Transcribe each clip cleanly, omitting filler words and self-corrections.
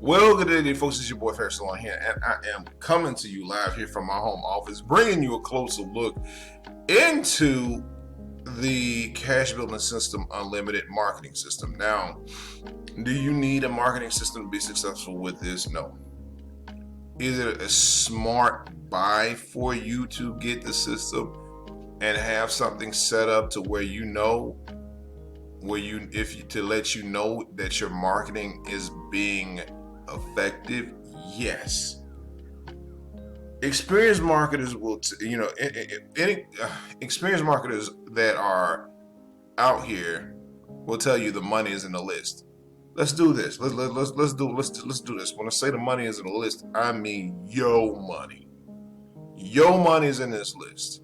Well, good evening, folks. It's your boy Fair Salon here, and I am coming to you live here from my home office, bringing you a closer look into the Cash Building System Unlimited marketing system. Now, do you need a marketing system to be successful with this? No. Is it a smart buy for you to get the system and have something set up to where you know, to let you know that your marketing is being effective? Yes. Experienced marketers will, any experienced marketers that are out here will tell you the money is in the list. Let's do this. Let's do this. When I say the money is in the list, I mean your money. Your money is in this list.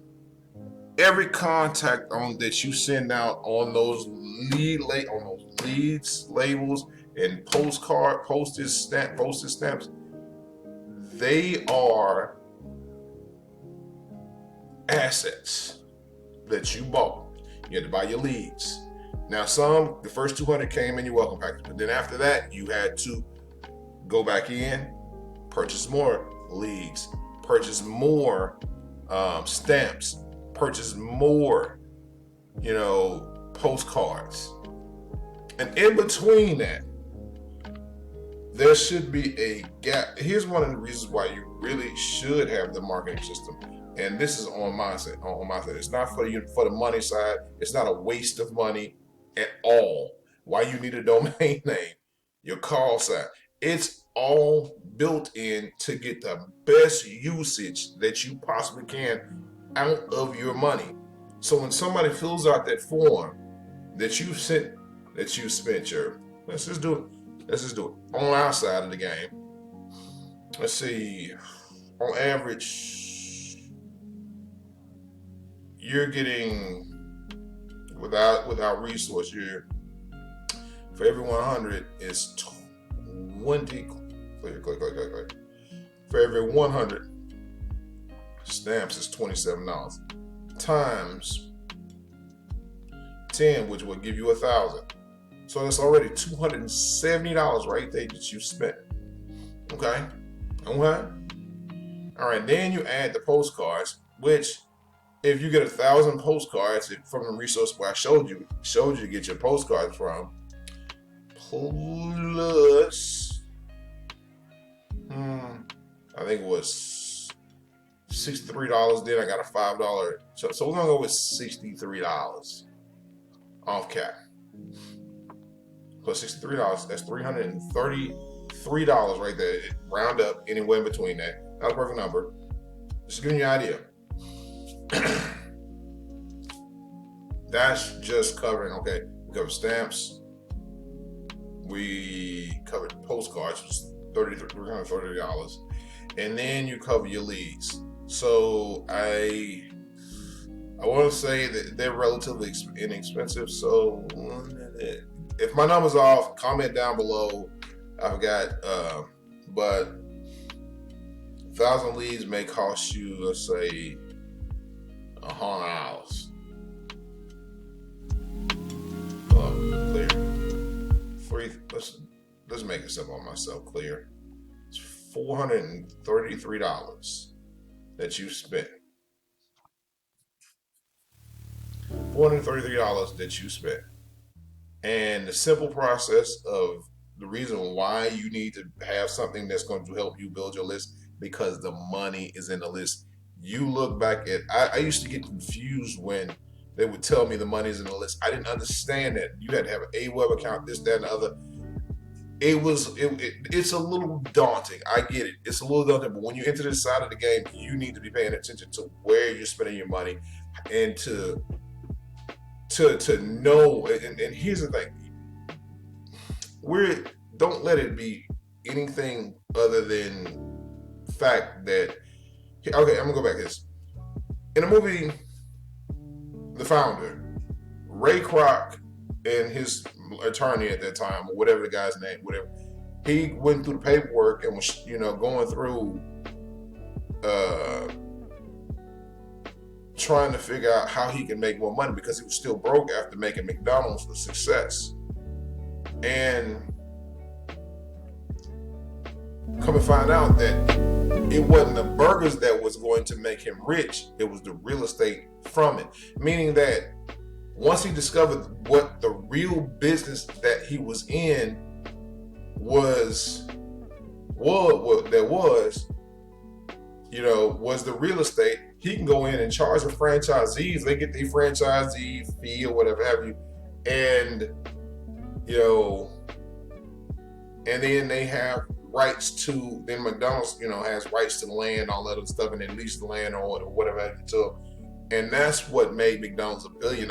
Every contact that you send out on those leads, labels, and postage stamps, they are assets that you bought. You had to buy your leads. Now, the first 200 came in your welcome package, but then after that, you had to go back in, purchase more leads, purchase more stamps, purchase more, postcards. And in between that, there should be a gap. Here's one of the reasons why you really should have the marketing system. And this is on my side. It's not for the money side. It's not a waste of money at all. Why you need a domain name, your call sign. It's all built in to get the best usage that you possibly can out of your money. So when somebody fills out that form that you spent your, let's just do it on our side of the game. Let's see, on average, you're getting without resource, for every 100 is 20. Click. For every 100 stamps is $27 times 10, which will give you 1,000. So that's already $270 right there that you spent. Okay. All right. Then you add the postcards, which if you get 1,000 postcards from the resource where I showed you to get your postcards from, plus I think it was $63. Then I got a $5. So we're gonna go with $63 off cap. Plus $63, that's $333 right there. Round up anywhere in between that. Not a perfect number. Just giving you an idea. That's just covering, okay, we covered stamps, we covered postcards, which is $330, and then you cover your leads. So I want to say that they're relatively inexpensive. So if my number's off, comment down below. I've got, but 1,000 leads may cost you, let's say, $100. Clear. Free. Let's make it simple on myself. Clear. It's $433 that you spent. $433 that you spent. And the simple process of the reason why you need to have something that's going to help you build your list, because the money is in the list. You look back at, I used to get confused when they would tell me the money's in the list. I didn't understand that. You had to have an AWeber account, this, that, and the other. It's a little daunting. I get it. It's a little daunting, but when you enter this side of the game, you need to be paying attention to where you're spending your money and to know. And here's the thing. Don't let it be anything other than fact that, okay, I'm gonna go back to this. In the movie The Founder, Ray Kroc and his attorney at that time, or whatever the guy's name, whatever, he went through the paperwork and was, going through trying to figure out how he can make more money, because he was still broke after making McDonald's a success. And to find out that it wasn't the burgers that was going to make him rich, it was the real estate from it. Meaning that once he discovered what the real business that he was in was the real estate, he can go in and charge the franchisees. They get the franchisee fee or whatever have you, and and then they have rights to. Then McDonald's, has rights to the land, all that other stuff, and they lease the land or whatever. So, and that's what made McDonald's a billion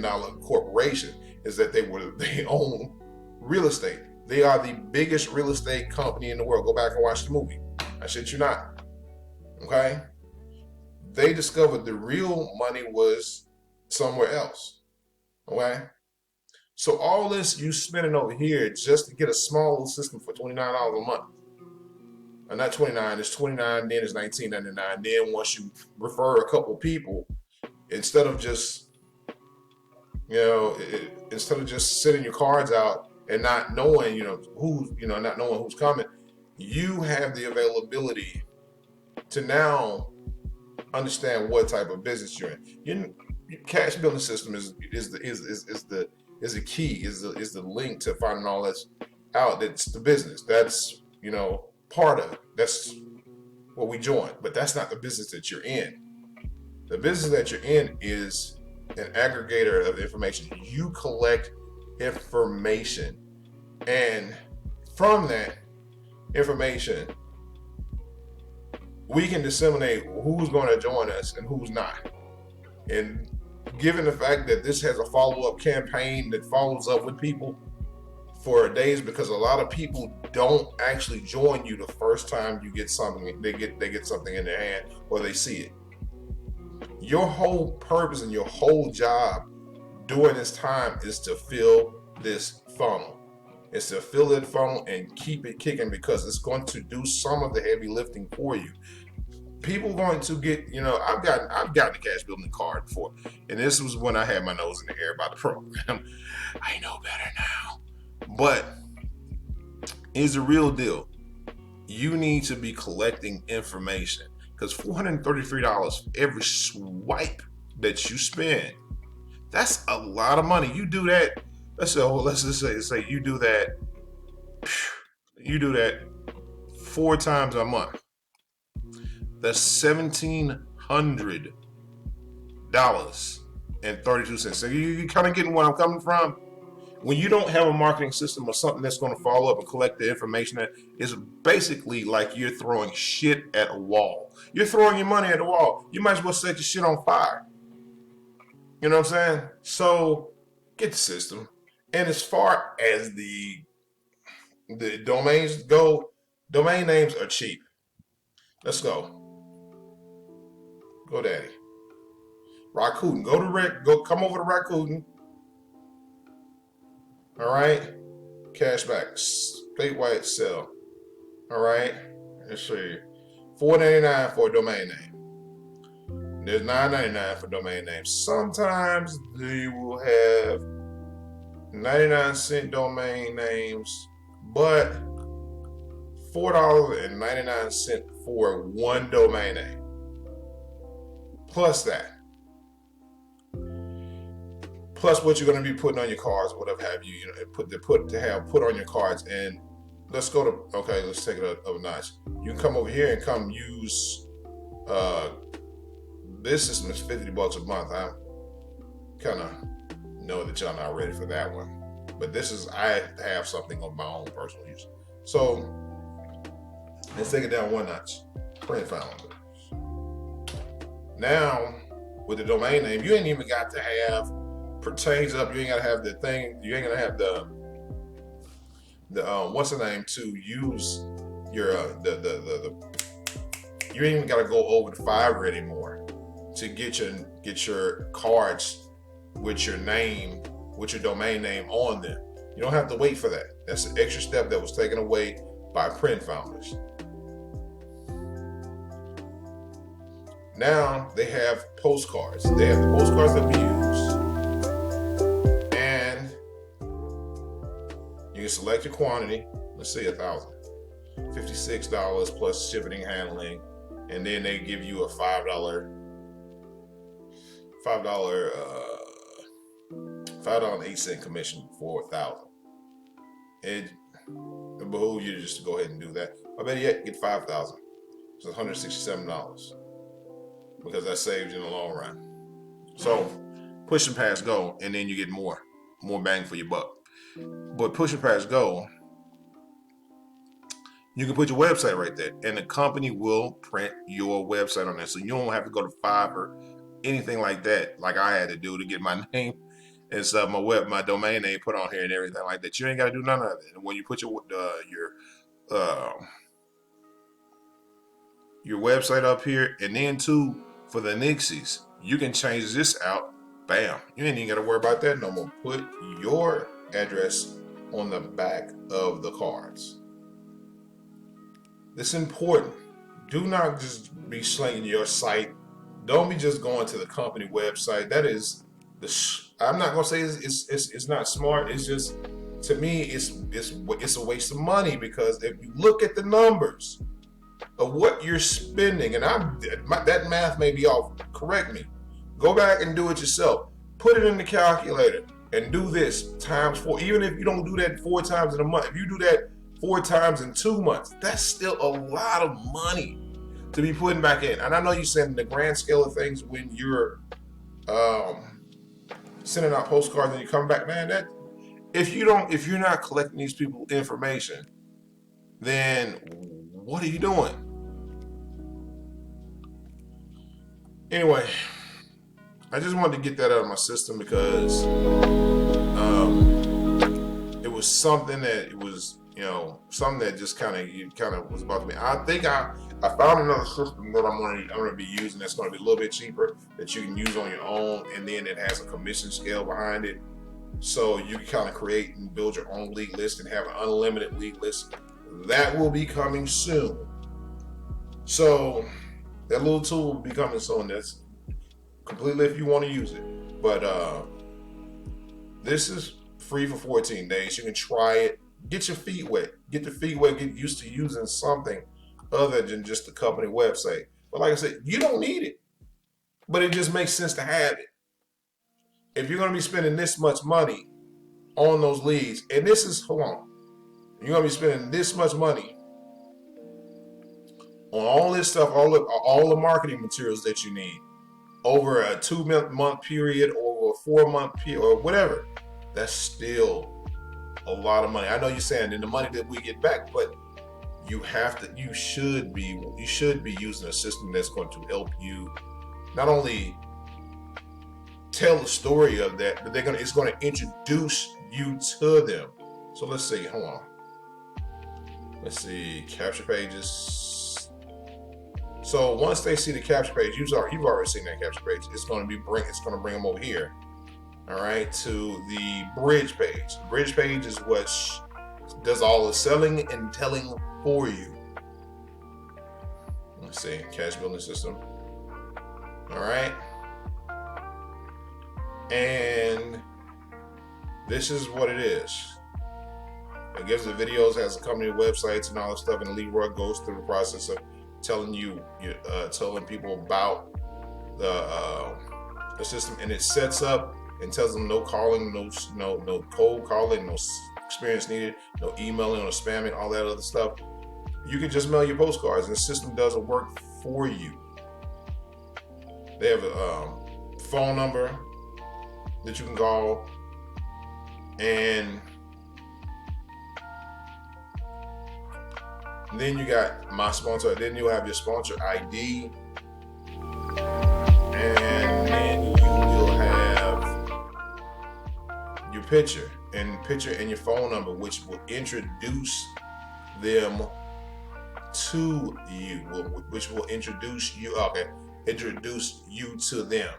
dollar corporation, is that they own real estate. They are the biggest real estate company in the world. Go back and watch the movie. I shit you not. Okay? They discovered the real money was somewhere else. Okay? So all this you spending over here just to get a small little system for $29 a month. And not 29, it's 29, then it's $19.99. Then once you refer a couple people, instead of just sitting your cards out and not knowing, not knowing who's coming, you have the availability to now understand what type of business you're in. Your cash building system is the key, is the link to finding all this out. That's the business. That's part of it. That's what we join. But that's not the business that you're in. The business that you're in is an aggregator of information. You collect information, and from that information we can disseminate who's going to join us and who's not. And given the fact that this has a follow-up campaign that follows up with people for days, because a lot of people don't actually join you the first time you get something, they get something in their hand or they see it. Your whole purpose and your whole job during this time is to fill this funnel. It's to fill that funnel and keep it kicking, because it's going to do some of the heavy lifting for you. People are going to get, I've gotten the cash building card before, and this was when I had my nose in the air about the program. I know better now, but it's a real deal. You need to be collecting information, because $433 every swipe that you spend, that's a lot of money. You do that. Let's just say you do that 4 times a month. That's $1,700.32. So you kind of getting where I'm coming from. When you don't have a marketing system or something that's going to follow up and collect the information, that is basically like you're throwing shit at a wall. You're throwing your money at the wall. You might as well set your shit on fire. You know what I'm saying? So get the system. And as far as the domains go, domain names are cheap. Let's go. Go Daddy. Rakuten. Come over to Rakuten. All right. Cashback. Statewide sell. All right. Let's see. $4.99 for a domain name. There's $9.99 for domain names. Sometimes they will have 99-cent domain names, but $4.99 for one domain name. Plus that. Plus what you're going to be putting on your cards, whatever have you, put on your cards. And let's take it up a notch. You can come over here and come use this system is $50 a month. I kind of know that y'all not ready for that one, but I have something of my own personal use. So let's take it down one notch. Print founders. Now with the domain name, you ain't even got to have pertains up. You ain't got to have the thing. You ain't gonna have the what's the name to use your you ain't even got to go over the Fiverr anymore to get your cards with your name, with your domain name on them. You don't have to wait for that. That's an extra step that was taken away by print founders. Now they have postcards. They have the postcards that we use, and you can select your quantity. Let's say 1,000. $56 plus shipping and handling, and then they give you a $5.08 commission for 1,000. It behooves you just to go ahead and do that. I better yet get 5,000. So $167 because that saves you in the long run. So push and pass go, and then you get more bang for your buck. But push and pass go, you can put your website right there, and the company will print your website on there. So you don't have to go to Fiverr or anything like that, like I had to do to get my name and stuff, my domain name put on here and everything like that. You ain't got to do none of that. And when you put your website up here, and then too for the Nixies, you can change this out. Bam! You ain't even got to worry about that no more. Put your address on the back of the cards. It's important. Do not just be slinging your site. Don't be just going to the company website. That is I'm not gonna say it's not smart. It's just, to me, it's a waste of money, because if you look at the numbers of what you're spending, and that math may be off. Correct me. Go back and do it yourself. Put it in the calculator and do this times 4. Even if you don't do that 4 times in a month, if you do that 4 times in 2 months, that's still a lot of money to be putting back in. And I know you said in the grand scale of things, when you're sending out postcards and you come back, man, that if you're not collecting these people's information, then what are you doing? Anyway, I just wanted to get that out of my system, because it was something that something that just kind of was about to me. I think I found another system that I'm going to be using that's going to be a little bit cheaper, that you can use on your own, and then it has a commission scale behind it, so you can kind of create and build your own lead list and have an unlimited lead list. That will be coming soon. So that little tool will be coming soon. That's completely if you want to use it. But this is free for 14 days. You can try it. Get your feet wet. Get used to using something other than just the company website. But like I said, you don't need it. But it just makes sense to have it. If you're going to be spending this much money on those leads, and this is, hold on, you're going to be spending this much money on all this stuff, all the marketing materials that you need, over a 2-month period, or a 4-month period, or whatever, that's still a lot of money. I know you're saying in the money that we get back, but you should be using a system that's going to help you not only tell the story of that, but it's going to introduce you to them. So let's see, hold on. Let's see, capture pages. So once they see the capture page, you've already seen that capture page. It's going to bring them over here. All right, to the bridge page. The bridge page is what does all the selling and telling for you. Let's see, cash building system. All right. And this is what it is. It gives the videos, has the company websites and all that stuff, and Leroy goes through the process of telling people about the system, and it sets up and tells them no calling, no cold calling, no experience needed, no emailing, no spamming, all that other stuff. You can just mail your postcards, and the system does the work for you. They have a phone number that you can call, and then you got my sponsor. Then you have your sponsor ID, and then you will have your picture and your phone number, which will introduce them to you, which will introduce you to them,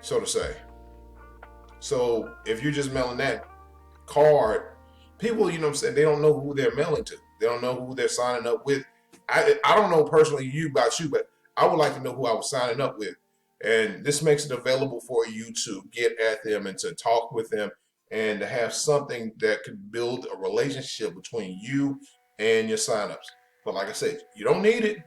so to say. So if you're just mailing that card, people, you know what I'm saying, they don't know who they're mailing to. They don't know who they're signing up with. I don't know personally about you, but I would like to know who I was signing up with. And this makes it available for you to get at them and to talk with them and to have something that could build a relationship between you and your signups. But like I said, you don't need it,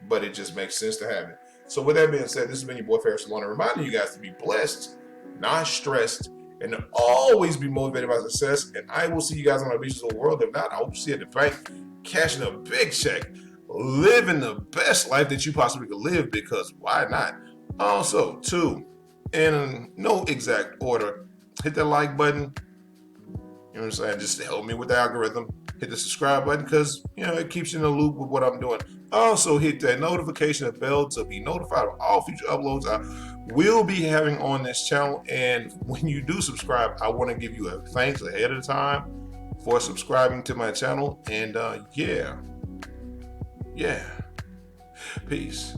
but it just makes sense to have it. So with that being said, this has been your boy Ferris Salon, reminding you guys to be blessed, not stressed, and to always be motivated by success. And I will see you guys on my beaches of the world. If not, I hope to see you at the bank, cashing a big check, living the best life that you possibly could live, because why not? Also, too, in no exact order, hit that like button. You know what I'm saying? Just to help me with the algorithm. Hit the subscribe button because, it keeps you in the loop with what I'm doing. Also, hit that notification bell to be notified of all future uploads I will be having on this channel. And when you do subscribe, I want to give you a thanks ahead of time for subscribing to my channel. And yeah. Peace.